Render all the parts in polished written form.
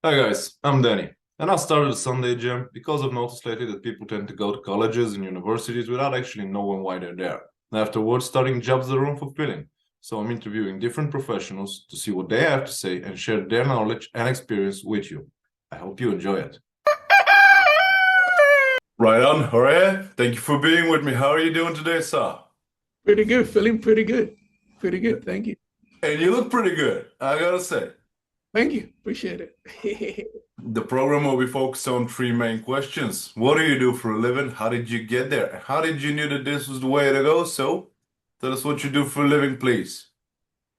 Hi guys, I'm Danny, and I started a Sunday Jam because I've noticed lately that people tend to go to colleges and universities without actually knowing why they're there. And afterwards, starting jobs that are unfulfilling. So I'm interviewing different professionals to see what they have to say and share their knowledge and experience with you. I hope you enjoy it. Right on, Jorge. Thank you for being with me. How are you doing today, sir? Pretty good, feeling pretty good. Pretty good. Thank you. And you look pretty good, I gotta say. Thank you. Appreciate it. The program will be focused on three main questions. What do you do for a living? How did you get there? How did you know that this was the way to go? So, tell us what you do for a living, please.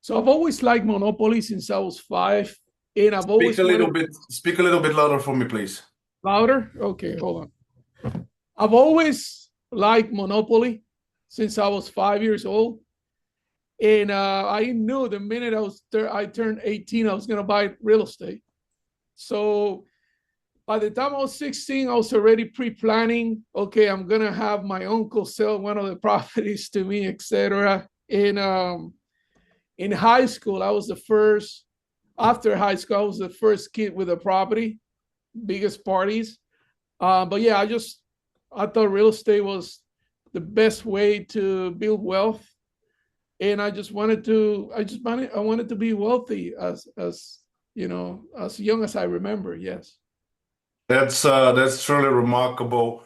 So I've always liked Monopoly since I was five, and I've always wanted Speak a little bit louder for me, please. louder. Okay, hold on. I've always liked Monopoly since I was 5 years old, and I knew the minute I turned 18, I was gonna buy real estate. So by the time I was 16, I was already pre-planning. Okay, I'm gonna have my uncle sell one of the properties to me, etc. And in high school, I was the first. After high school, I was the first kid with a property, biggest parties. But yeah, I thought real estate was the best way to build wealth, and I wanted to be wealthy as as young as I remember. Yes. That's truly remarkable.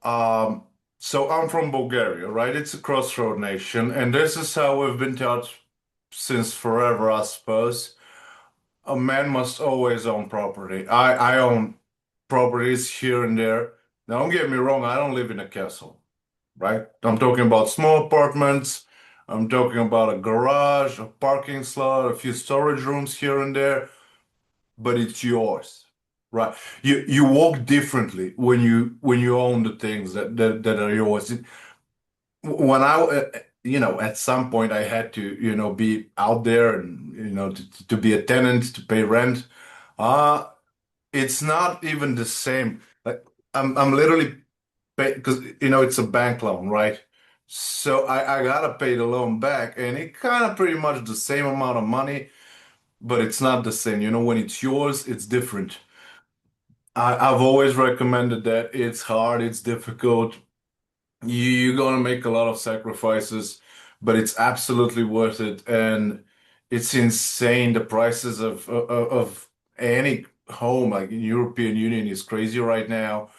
Um, so I'm from Bulgaria, right? It's a crossroad nation, and this is how we've been taught since forever, I suppose. A man must always own property. I own properties here and there. Now, don't get me wrong, I don't live in a castle, right? I'm talking about small apartments. I'm talking about a garage, a parking slot, a few storage rooms here and there, but it's yours, right? You walk differently when you own the things that are yours. When at some point I had to, be out there and, to be a tenant, to pay rent. Uh, it's not even the same. Like I'm literally pay because it's a bank loan, right? So I gotta pay the loan back, and it kind of pretty much the same amount of money, but it's not the same. When it's yours, it's different. I've always recommended that. It's hard, it's difficult. You're gonna make a lot of sacrifices, but it's absolutely worth it. And it's insane. The prices of any home, like in European Union, is crazy right now.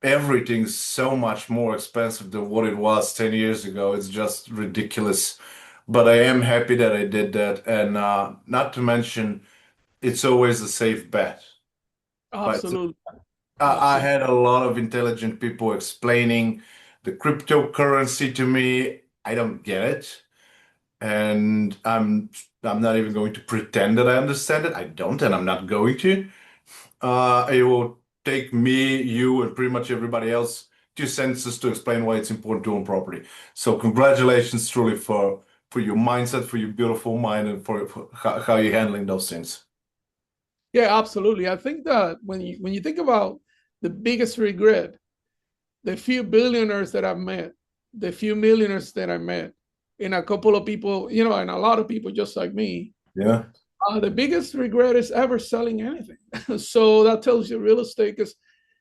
Everything's so much more expensive than what it was 10 years ago. It's just ridiculous. But I am happy that I did that. And not to mention, it's always a safe bet. Right? So Absolutely. I Absolutely. had a lot of intelligent people explaining the cryptocurrency to me. I don't get it. And I'm not even going to pretend that I understand it. I don't, and I'm not going to. It will take me, you, and pretty much everybody else 2 sentences to explain why it's important to own property. So congratulations truly for your mindset, for your beautiful mind, and for how you're handling those things. Yeah, absolutely. I think that when you think about the biggest regret, the few billionaires that I've met, the few millionaires that I met, and a couple of people, and a lot of people just like me, Yeah. the biggest regret is ever selling anything. So that tells you real estate, because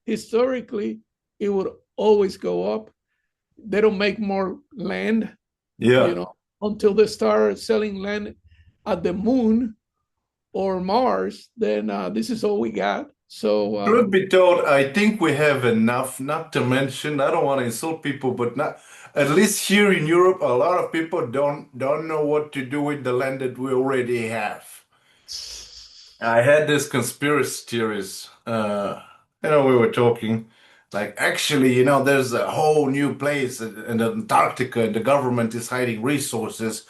historically it would always go up. They don't make more land, you Yeah. know, until they start selling land at the moon or Mars. Then this is all we got. So Truth be told, I think we have enough, not to mention, I don't want to insult people, but not at least here in Europe, a lot of people don't know what to do with the land that we already have. I had this conspiracy theories. We were talking, like actually, there's a whole new place in Antarctica, and the government is hiding resources.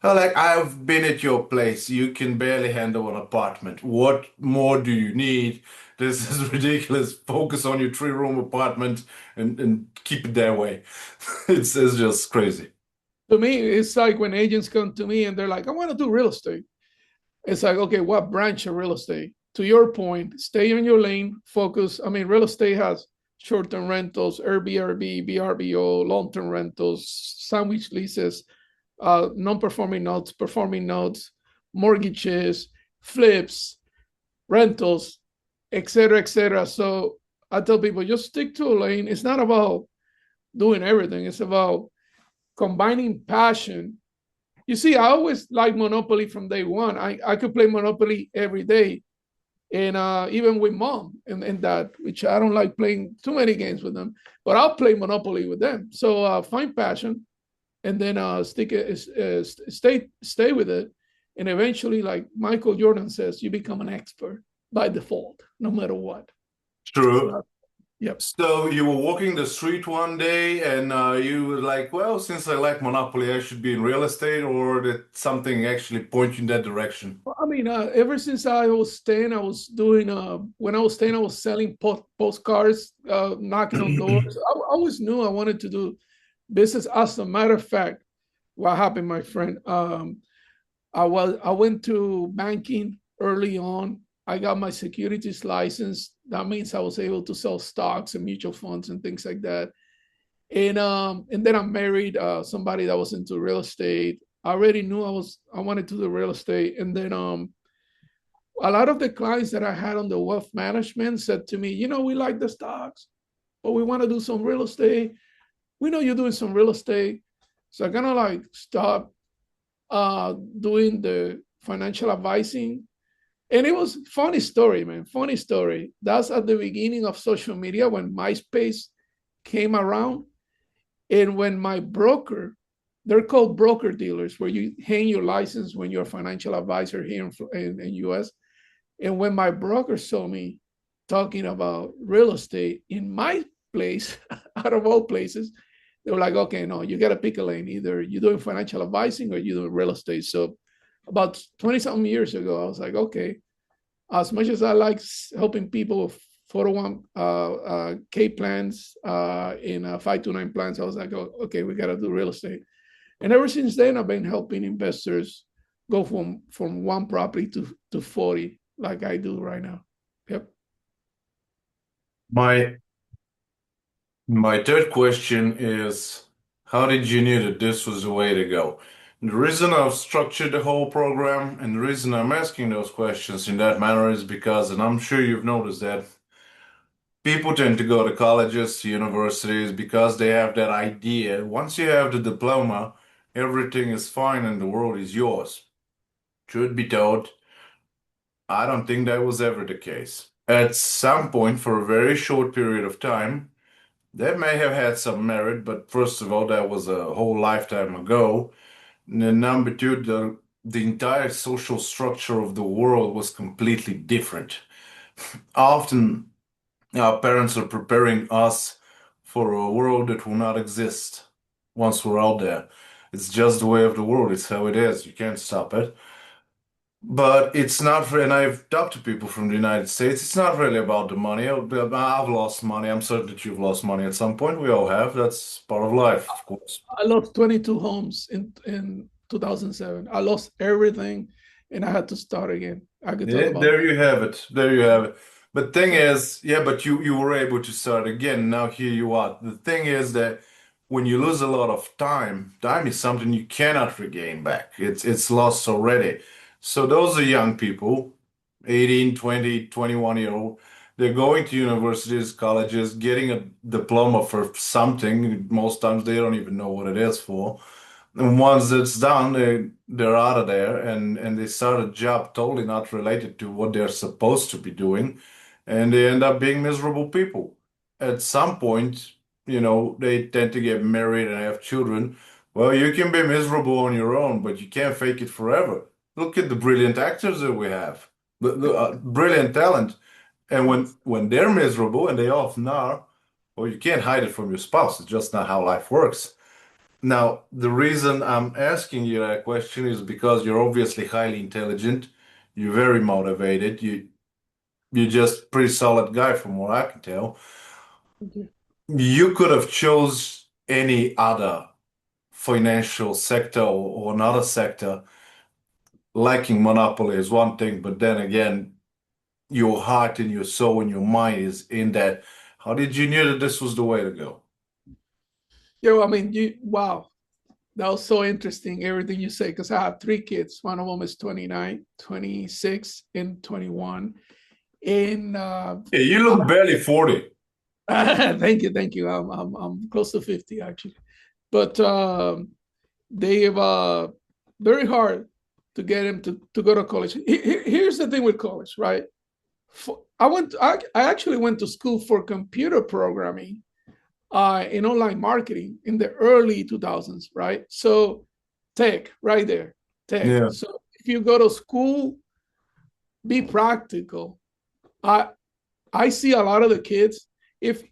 Like, I've been at your place. You can barely handle an apartment. What more do you need? This is ridiculous. Focus on your three-room apartment and keep it that way. It's just crazy. to me, it's like when agents come to me and they're like, I want to do real estate. It's like, okay, what branch of real estate? To your point, stay in your lane, focus. I mean, real estate has short-term rentals, Airbnb, VRBO, long-term rentals, sandwich leases, non-performing notes, performing notes, mortgages, flips, rentals. etc., etc. So I tell people just stick to a lane. It's not about doing everything. It's about combining passion. You see, I always like Monopoly from day one. I could play Monopoly every day, and even with mom and dad, which I don't like playing too many games with them, but I'll play Monopoly with them. So find passion, and then stay with it, and eventually, like Michael Jordan says, you become an expert by default, no matter what. True. So, yep. So you were walking the street one day and you were like, well, since I like Monopoly, I should be in real estate, or did something actually point you in that direction? Well, I mean, ever since I was 10, I was doing, when I was 10, I was selling postcards, knocking on doors. I always knew I wanted to do business. As a matter of fact, what happened, my friend? I went to banking early on. I got my securities license. That means I was able to sell stocks and mutual funds and things like that. And then I married somebody that was into real estate. I already knew I wanted to do real estate. And then a lot of the clients that I had on the wealth management said to me, we like the stocks, but we want to do some real estate. We know you're doing some real estate. So I kind of like stopped doing the financial advising. And it was funny story, man. Funny story. That's at the beginning of social media when MySpace came around. And when my broker, they're called broker dealers, where you hang your license when you're a financial advisor here in US. And when my broker saw me talking about real estate in my place, out of all places, they were like, okay, no, you got to pick a lane. Either you're doing financial advising or you're doing real estate. So about 20 something years ago, I was like, okay, as much as I like helping people with 401k plans in 529 plans, I was like, oh, okay, we got to do real estate. And ever since then, I've been helping investors go from one property to 40, like I do right now. Yep. My my third question is, how did you knew that this was the way to go? The reason I've structured the whole program and the reason I'm asking those questions in that manner is because, and I'm sure you've noticed that, people tend to go to colleges, universities, because they have that idea. Once you have the diploma, everything is fine and the world is yours. Truth be told, I don't think that was ever the case. At some point, for a very short period of time, that may have had some merit, but first of all, that was a whole lifetime ago. And then number two, the entire social structure of the world was completely different. Often, our parents are preparing us for a world that will not exist once we're out there. It's just the way of the world. It's how it is. You can't stop it. But it's not, and I've talked to people from the United States, it's not really about the money. I've lost money. I'm certain that you've lost money at some point. We all have. That's part of life, of course. I lost 22 homes in 2007. I lost everything and I had to start again. I could talk Yeah, about there you have it. There you have it. But thing that. is, yeah, but you were able to start again. Now here you are. The thing is that when you lose a lot of time, time is something you cannot regain back. It's lost already. So those are young people, 18, 20, 21 year old. They're going to universities, colleges, getting a diploma for something. Most times they don't even know what it is for. And once it's done, they're out of there and they start a job totally not related to what they're supposed to be doing. And they end up being miserable people. At some point, they tend to get married and have children. Well, you can be miserable on your own, but you can't fake it forever. Look at the brilliant actors that we have, the brilliant talent. And when they're miserable, and they often are, well, you can't hide it from your spouse. It's just not how life works. Now, the reason I'm asking you that question is because you're obviously highly intelligent, you're very motivated, you're just pretty solid guy from what I can tell. Okay. You could have chose any other financial sector or another sector. Liking monopoly is one thing, but then again, your heart and your soul and your mind is in that. How did you know that this was the way to go? Yeah, well, I mean, wow, that was so interesting, everything you say, because I have three kids. One of them is 29, 26, and 21. And Yeah, you look barely 40. thank you, thank you. I'm close to 50 actually, but they've very hard to get him to go to college. Here's the thing with college, right? I actually went to school for computer programming in online marketing in the early 2000s, right? So tech, right there, tech. Yeah. So if you go to school, be practical. I I see a lot of the kids. If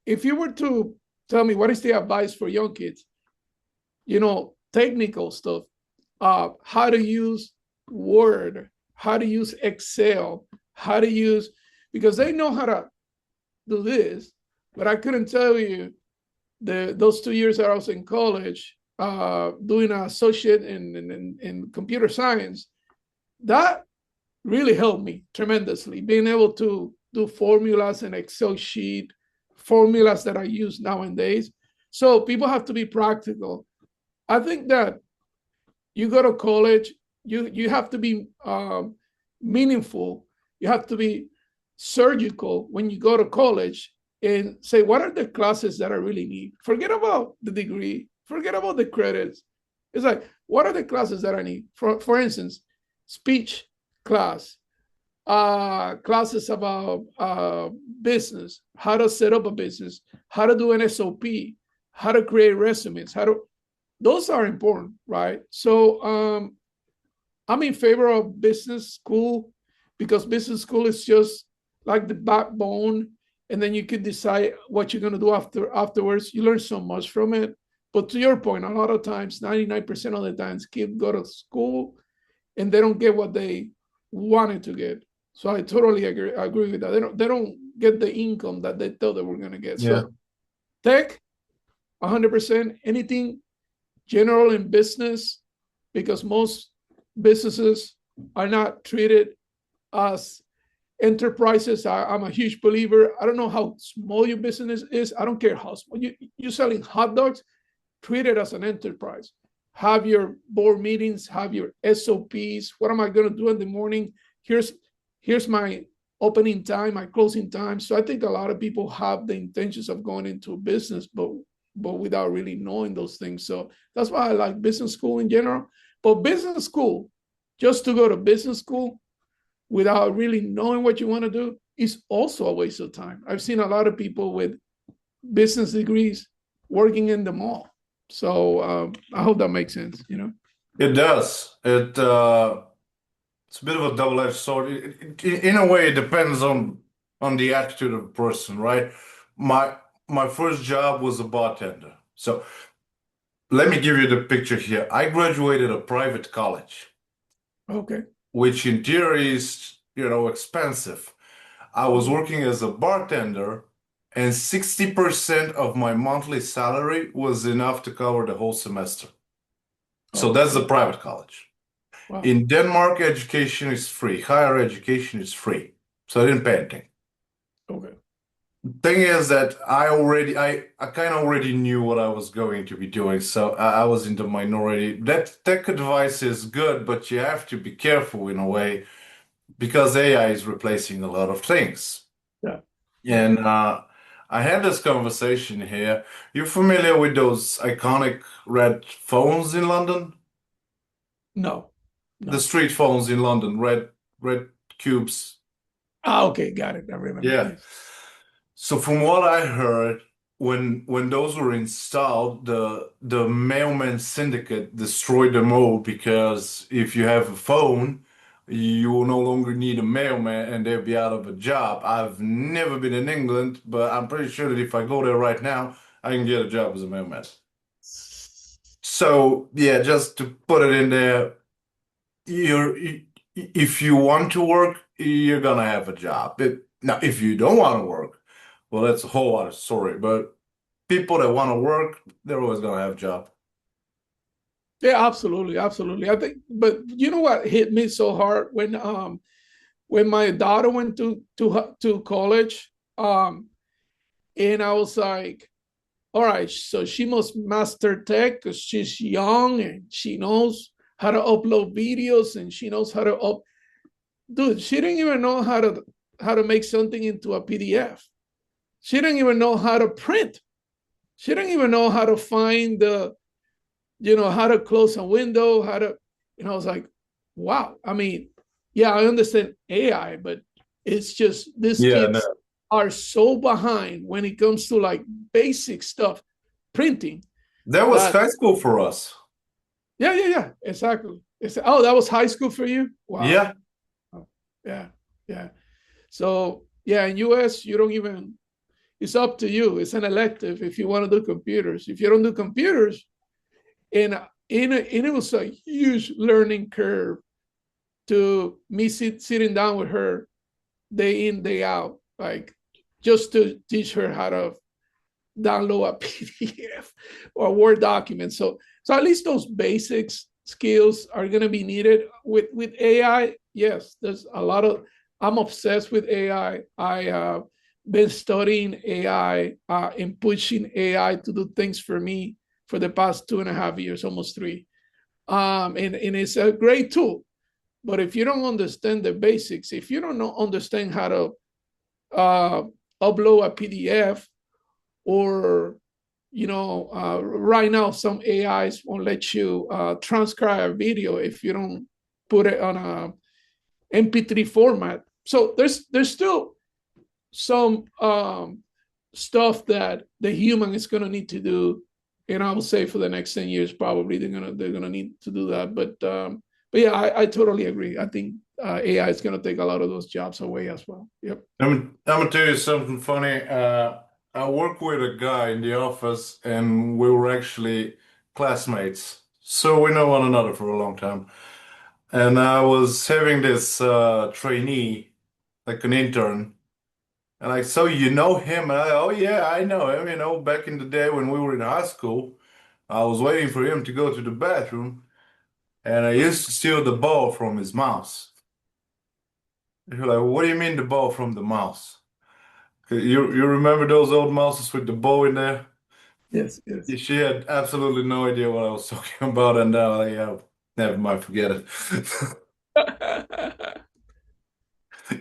if you were to tell me what is the advice for young kids, technical stuff, how to use Word, how to use Excel, how to use, because they know how to do this, but I couldn't tell you those 2 years that I was in college doing an associate in computer science. That really helped me tremendously, being able to do formulas in Excel sheet, formulas that I use nowadays. So people have to be practical. I think that you go to college, you have to be meaningful. You have to be surgical when you go to college and say, what are the classes that I really need? Forget about the degree, forget about the credits. It's like, what are the classes that I need? For instance, speech class, classes about business, how to set up a business, how to do an SOP, how to create resumes, how to, those are important, right? So I'm in favor of business school because business school is just like the backbone, and then you can decide what you're going to do afterwards. You learn so much from it. But to your point, a lot of times, 99% of the times, kids go to school and they don't get what they wanted to get. So I totally agree with that. They don't get the income that they thought they were going to get. Yeah. So tech, 100%. Anything general in business, because most businesses are not treated as enterprises. I'm a huge believer. I don't know how small your business is. I don't care how small. You're selling hot dogs, treat it as an enterprise. Have your board meetings, have your SOPs. What am I going to do in the morning? Here's my opening time, my closing time. So I think a lot of people have the intentions of going into a business, but without really knowing those things. So that's why I like business school in general. But business school, just to go to business school without really knowing what you want to do, is also a waste of time. I've seen a lot of people with business degrees working in the mall. So I hope that makes sense, It does. It's a bit of a double-edged sword. In a way, it depends on the attitude of the person, right? My my first job was a bartender. So let me give you the picture here. I graduated a private college, Okay. which in theory is, expensive. I was Mhm. working as a bartender, and 60% of my monthly salary was enough to cover the whole semester. So that's the Okay. private college. Wow. In Denmark, education is free. Higher education is free. So I didn't pay anything. Okay. Thing is that I kind of already knew what I was going to be doing, so I was in the minority. That tech advice is good, but you have to be careful in a way because AI is replacing a lot of things. Yeah. Yeah. And I had this conversation here. You familiar with those iconic red phones in London? No. The No. street phones in London, red cubes. Okay. Got it. I remember. Yeah. Yes. So from what I heard, when those were installed, the mailman syndicate destroyed them all because if you have a phone, you will no longer need a mailman and they'll be out of a job. I've never been in England, but I'm pretty sure that if I go there right now, I can get a job as a mailman. So yeah, just to put it in there, you're if you want to work, you're gonna have a job. Now, if you don't want to work, well, that's a whole other story. But people that want to work, they're always gonna have a job. Yeah, absolutely, absolutely. I think, but you know what hit me so hard when my daughter went to college, and I was like, all right, so she must master tech because she's young and she knows how to upload videos and she knows how to up. Dude, she didn't even know how to make something into a PDF. She didn't even know how to print. She didn't even know how to find how to close a window, how to, I was like, wow. I mean, yeah, I understand AI, but it's just these Yeah, no. kids are so behind when it comes to like basic stuff, printing, That was that, high school for us. yeah, exactly. Oh, that was high school for you? Wow. Yeah. Oh, yeah, yeah. So yeah, in US, you don't even, it's up to you. It's an elective if you want to do computers. If you don't do computers, and it was a huge learning curve to me sitting down with her day in, day out, like just to teach her how to download a PDF or a Word document. So at least those basics skills are going to be needed with AI. Yes, there's a lot of. I'm obsessed with AI. I have been studying AI and pushing AI to do things for me for the past 2.5 years, almost three. And it's a great tool. But if you don't understand the basics, if you don't know, understand how to uh, upload a PDF, or right now some AIs won't let you transcribe a video if you don't put it on a MP3 format. So there's still some stuff that the human is going to need to do, and I would say for the next 10 years probably they're gonna need to do that. But yeah, I totally agree. I think AI is going to take a lot of those jobs away as well. Yep. I'm gonna tell you something funny. I work with a guy in the office, and we were actually classmates, so we know one another for a long time. And I was having this trainee, like an intern, and I so you know him, and oh yeah, I know him. You know, back in the day when we were in high school, I was waiting for him to go to the bathroom, and I used to steal the ball from his mouse. You're like, what do you mean the ball from the mouse? You remember those old mouses with the bow in there? Yes, yes. She had absolutely no idea what I was talking about, and yeah, never mind, forget it.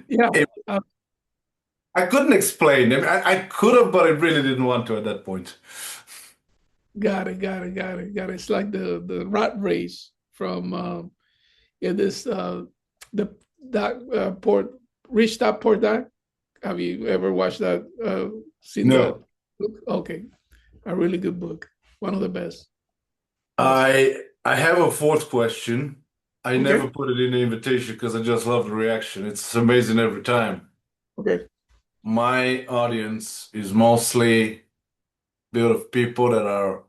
Yeah. It- uh, I couldn't explain. I mean, I could have, but I really didn't want to at that point. got it. It's like the rat race from yeah, this the that port Rich Dad Poor Dad. Have you ever watched that? Seen that No, book? Okay, a really good book, one of the best. Yes. I have a fourth question. I never Okay. put it in the invitation because I just love the reaction. It's amazing every time. Okay. My audience is mostly built of people that are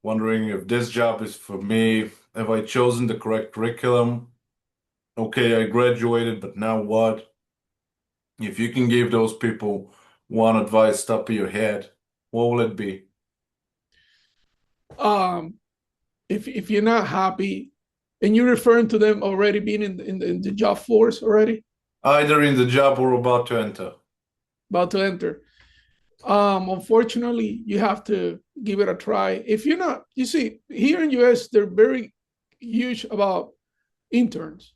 wondering if this job is for me. Have I chosen the correct curriculum? Okay, I graduated, but now what? If you can give those people one advice top of your head, what will it be? Um, if you're not happy, and you're referring to them already being in the job force already, Either in the job or about to enter. about to enter. Unfortunately, you have to give it a try. If you're not, you see, here in US, they're very huge about interns.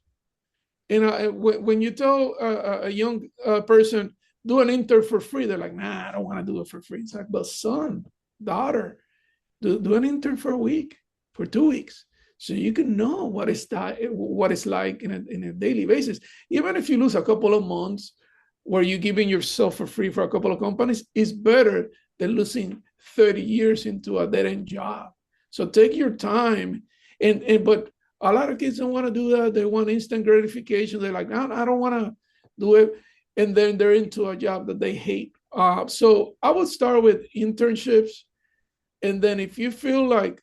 And when you tell a young person, do an intern for free, they're like, nah, I don't want to do it for free. It's like, but son, daughter, do an intern for a week, for 2 weeks, so you can know what it's like in a daily basis. Even if you lose a couple of months where you're giving yourself for free for a couple of companies, is better than losing 30 years into a dead end job. So take your time, and but a lot of kids don't want to do that. They want instant gratification. They're like, I don't want to do it, and then they're into a job that they hate. So I would start with internships, and then if you feel like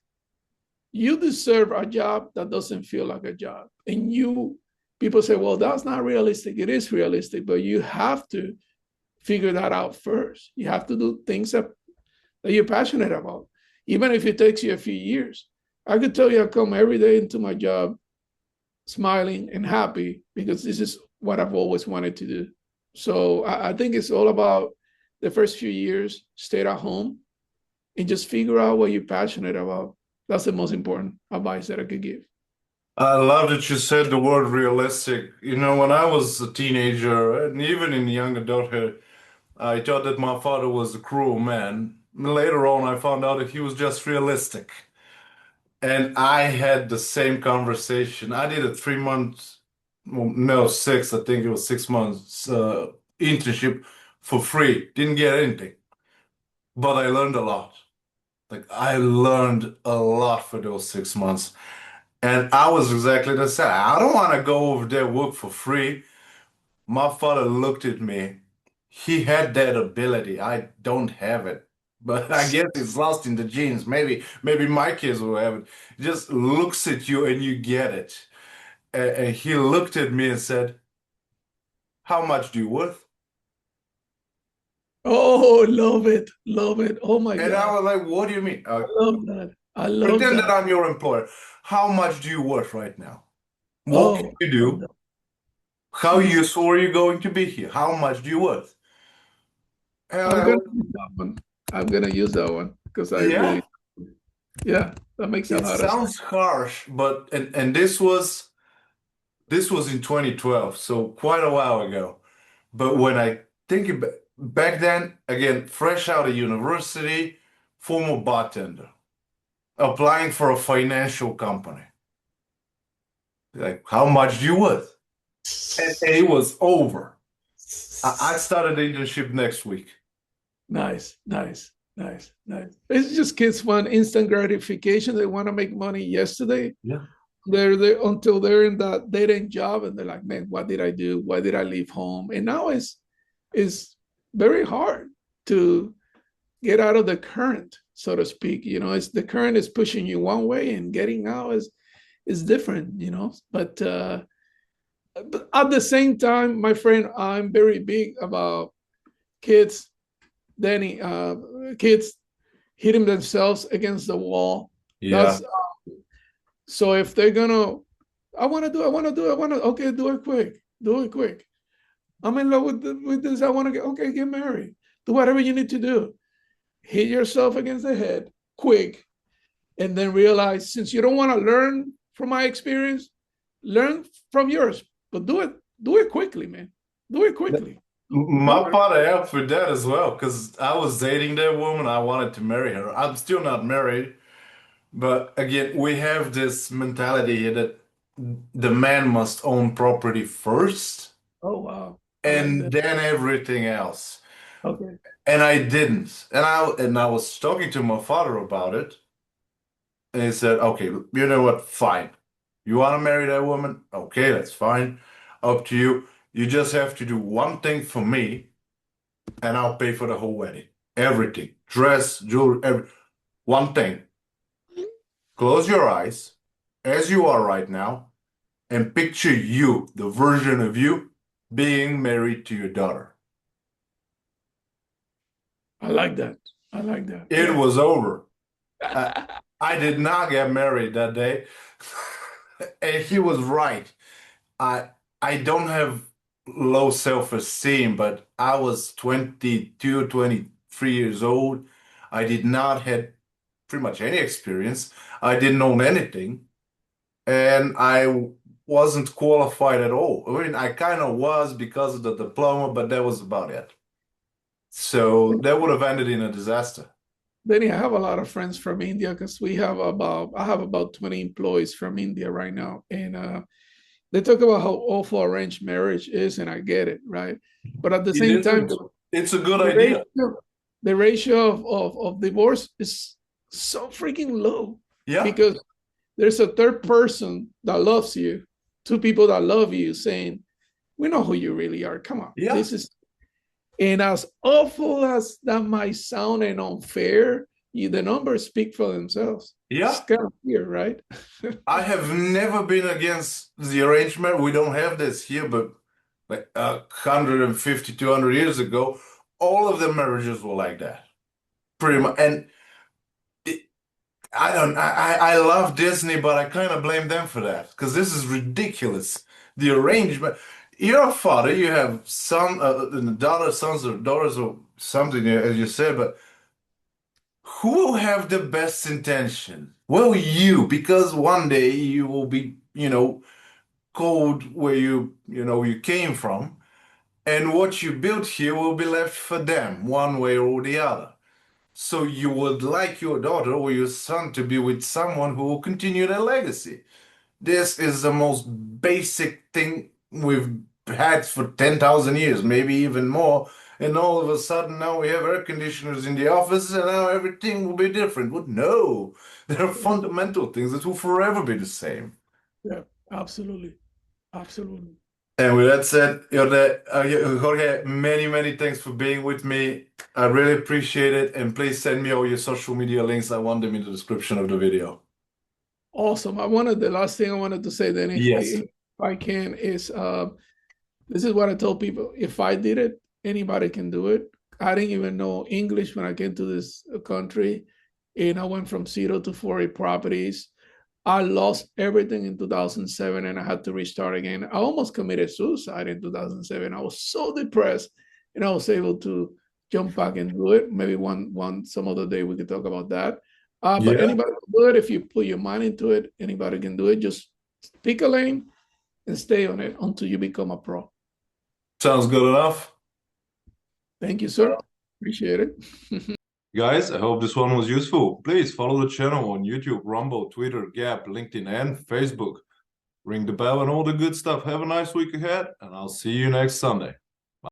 you deserve a job that doesn't feel like a job, and people say, well, that's not realistic. It is realistic, but you have to figure that out first. You have to do things that you're passionate about, even if it takes you a few years. I could tell you I come every day into my job smiling and happy because this is what I've always wanted to do. So I think it's all about the first few years, stay at home, and just figure out what you're passionate about. That's the most important advice that I could give. I love that you said the word realistic. You know, when I was a teenager and even in young adulthood, I thought that my father was a cruel man. Later on, I found out that he was just realistic. And I had the same conversation. I did a 3 months, well, no, six, I think it was 6 months internship for free. Didn't get anything, but I learned a lot. Like I learned a lot for those 6 months. And I was exactly the same. I don't want to go over there work for free. My father looked at me. He had that ability. I don't have it. But I guess it's lost in the genes. Maybe my kids will have it. He just looks at you and you get it. And he looked at me and said, "How much do you worth?" Oh, love it, love it. Oh my And I God, was like, "What do you mean?" I love that. I love Pretend that that. I'm your employer. How much do you worth right now? What can Oh, you I love do? that. How Jesus, useful are you going to be here? How much do you worth? And I'm I gonna was, use that one. I'm gonna use that one because I yeah, really, yeah, that makes a it lot of sense. sounds harsh, but and this was in 2012, so quite a while ago. But when I think about back then, again, fresh out of university, former bartender, applying for a financial company. Like, how much do you worth? And it was over. I started the internship next week. Nice, nice, nice, nice. It's just kids want instant gratification. They want to make money yesterday. Yeah. They're there until they're in that dead end job, and they're like, "Man, what did I do? Why did I leave home?" And now it's very hard to get out of the current, so to speak. You know, it's the current is pushing you one way, and getting out is different. You know, but at the same time, my friend, I'm very big about kids, Danny, kids hitting themselves against the wall. Yeah. That's so if they're gonna, I want to do, I want to, okay, do it quick. I'm in love with this. I want to get, okay, get married. Do whatever you need to do. Hit yourself against the head quick, and then realize since you don't want to learn from my experience, learn from yours, but do it quickly, man. Do it quickly. Don't My worry. father helped with that as well, because I was dating that woman. I wanted to marry her. I'm still not married, but again, we have this mentality here that the man must own property first Oh wow, I like and that. then everything else. Okay. And I didn't. And I was talking to my father about it, and he said, "Okay, you know what? Fine. You want to marry that woman? Okay, that's fine. Up to you. You just have to do one thing for me, and I'll pay for the whole wedding. Everything. Dress, jewelry, one thing. Close your eyes as you are right now and picture you, the version of you, being married to your daughter." I like that. I like that. It Yeah. was over. I, I did not get married that day. And he was right. I I don't have low self-esteem, but I was 22, 23 years old. I did not have pretty much any experience. I didn't own anything, and I wasn't qualified at all. I mean, I kind of was because of the diploma, but that was about it. So that would have ended in a disaster. Benny, I have a lot of friends from India because I have about 20 employees from India right now. And they talk about how awful arranged marriage is, and I get it, right? But at the It same time, isn't. It's a good the idea. ratio, the ratio of divorce is so freaking low Yeah, because there's a third person that loves you, two people that love you saying, we know who you really are. Come on. yeah, This is And as awful as that might sound and unfair, the numbers speak for themselves. It's yeah. kind of weird, right? I have never been against the arrangement. We don't have this here, but like 150, 200 years ago, all of the marriages were like that. Pretty much. And it, I don't, I love Disney, but I kind of blame them for that because this is ridiculous. The arrangement. You're a father, you have son, daughter, sons or daughters or something, as you said, but who will have the best intention? Well, you, because one day you will be code where you came from, and what you built here will be left for them, one way or the other. So you would like your daughter or your son to be with someone who will continue their legacy. This is the most basic thing we've had for 10,000 years, maybe even more. And all of a sudden now we have air conditioners in the office and now everything will be different. But no, there are fundamental things that will forever be the same. Yeah, absolutely. Absolutely. And with that said, Jorge, many, many thanks for being with me. I really appreciate it. And please send me all your social media links. I want them in the description of the video. Awesome. The last thing I wanted to say then, Yes. if I can, is this is what I told people. If I did it, anybody can do it. I didn't even know English when I came to this country, and I went from 0 to 40 properties. I lost everything in 2007 and I had to restart again. I almost committed suicide in 2007. I was so depressed, and I was able to jump back and do it. Maybe some other day we could talk about that. But Yeah. anybody can do it if you put your mind into it. Anybody can do it. Just pick a lane and stay on it until you become a pro. Sounds good enough. Thank you, sir. Appreciate it. Guys, I hope this one was useful. Please follow the channel on YouTube, Rumble, Twitter, Gap, LinkedIn, and Facebook. Ring the bell and all the good stuff. Have a nice week ahead, and I'll see you next Sunday.